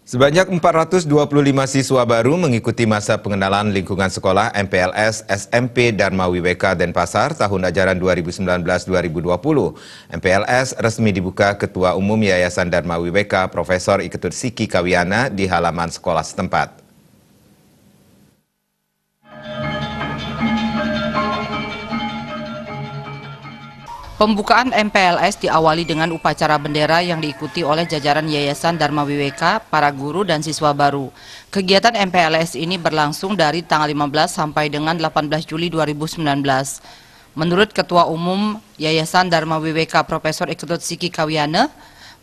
Sebanyak 425 siswa baru mengikuti masa pengenalan lingkungan sekolah MPLS SMP Dharma Wibeka Denpasar tahun ajaran 2019-2020. MPLS resmi dibuka Ketua Umum Yayasan Dharma Wibeka Profesor Iketut Siki Kawiana di halaman sekolah setempat. Pembukaan MPLS diawali dengan upacara bendera yang diikuti oleh jajaran Yayasan Dharma Wibeka, para guru dan siswa baru. Kegiatan MPLS ini berlangsung dari tanggal 15 sampai dengan 18 Juli 2019. Menurut Ketua Umum Yayasan Dharma Wibeka Profesor Iketut Siki Kawiana,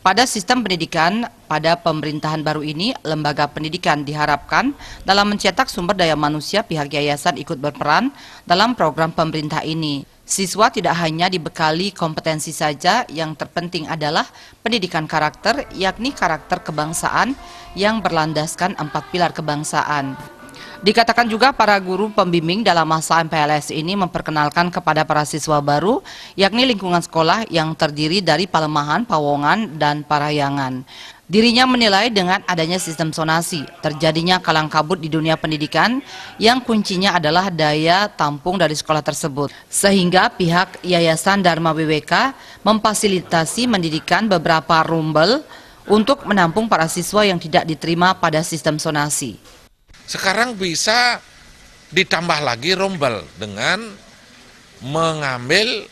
pada sistem pendidikan pada pemerintahan baru ini, lembaga pendidikan diharapkan dalam mencetak sumber daya manusia, pihak yayasan ikut berperan dalam program pemerintah ini. Siswa tidak hanya dibekali kompetensi saja, yang terpenting adalah pendidikan karakter, yakni karakter kebangsaan yang berlandaskan 4 pilar kebangsaan. Dikatakan juga para guru pembimbing dalam masa MPLS ini memperkenalkan kepada para siswa baru, yakni lingkungan sekolah yang terdiri dari Palemahan, Pawongan, dan Parahyangan. Dirinya menilai dengan adanya sistem zonasi, terjadinya kalang kabut di dunia pendidikan yang kuncinya adalah daya tampung dari sekolah tersebut. Sehingga pihak Yayasan Dharma Wibeka memfasilitasi mendirikan beberapa rumbel untuk menampung para siswa yang tidak diterima pada sistem zonasi. Sekarang bisa ditambah lagi rumbel dengan mengambil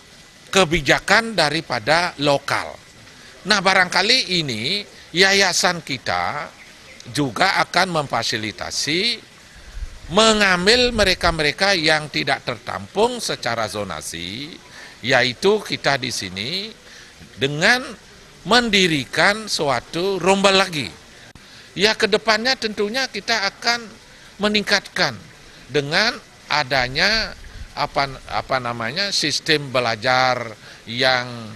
kebijakan daripada lokal. Nah, barangkali ini yayasan kita juga akan memfasilitasi mengambil mereka-mereka yang tidak tertampung secara zonasi, yaitu kita di sini dengan mendirikan suatu rumbel lagi. Ya, kedepannya tentunya kita akan meningkatkan dengan adanya sistem belajar yang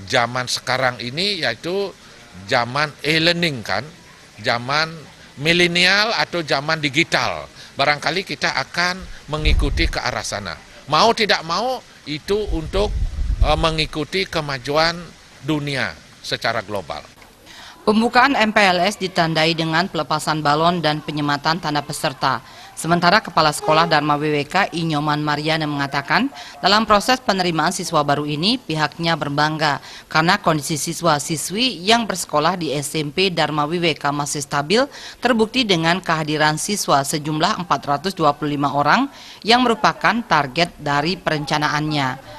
zaman sekarang ini, yaitu zaman e-learning, kan, zaman milenial atau zaman digital. Barangkali kita akan mengikuti ke arah sana. Mau tidak mau itu untuk mengikuti kemajuan dunia secara global. Pembukaan MPLS ditandai dengan pelepasan balon dan penyematan tanda peserta. Sementara Kepala Sekolah Dharma Wibeka Inyoman Mariana mengatakan, dalam proses penerimaan siswa baru ini pihaknya berbangga karena kondisi siswa-siswi yang bersekolah di SMP Dharma Wibeka masih stabil, terbukti dengan kehadiran siswa sejumlah 425 orang yang merupakan target dari perencanaannya.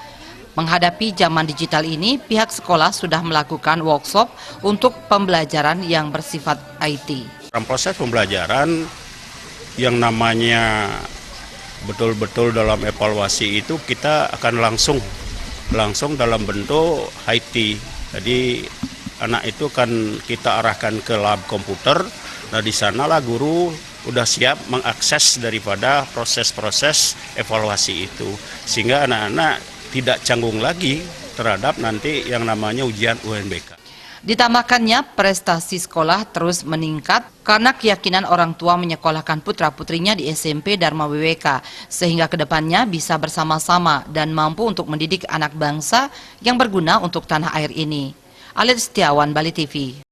Menghadapi zaman digital ini, pihak sekolah sudah melakukan workshop untuk pembelajaran yang bersifat IT. Dalam proses pembelajaran yang namanya betul-betul dalam evaluasi itu kita akan langsung dalam bentuk IT. Jadi anak itu kan kita arahkan ke lab komputer. Nah, di sanalah guru udah siap mengakses daripada proses-proses evaluasi itu, sehingga anak-anak tidak canggung lagi terhadap nanti yang namanya ujian UNBK. Ditambahkannya, prestasi sekolah terus meningkat karena keyakinan orang tua menyekolahkan putra-putrinya di SMP Dharma Wibeka, sehingga kedepannya bisa bersama-sama dan mampu untuk mendidik anak bangsa yang berguna untuk tanah air ini. Alit Setiawan, Bali TV.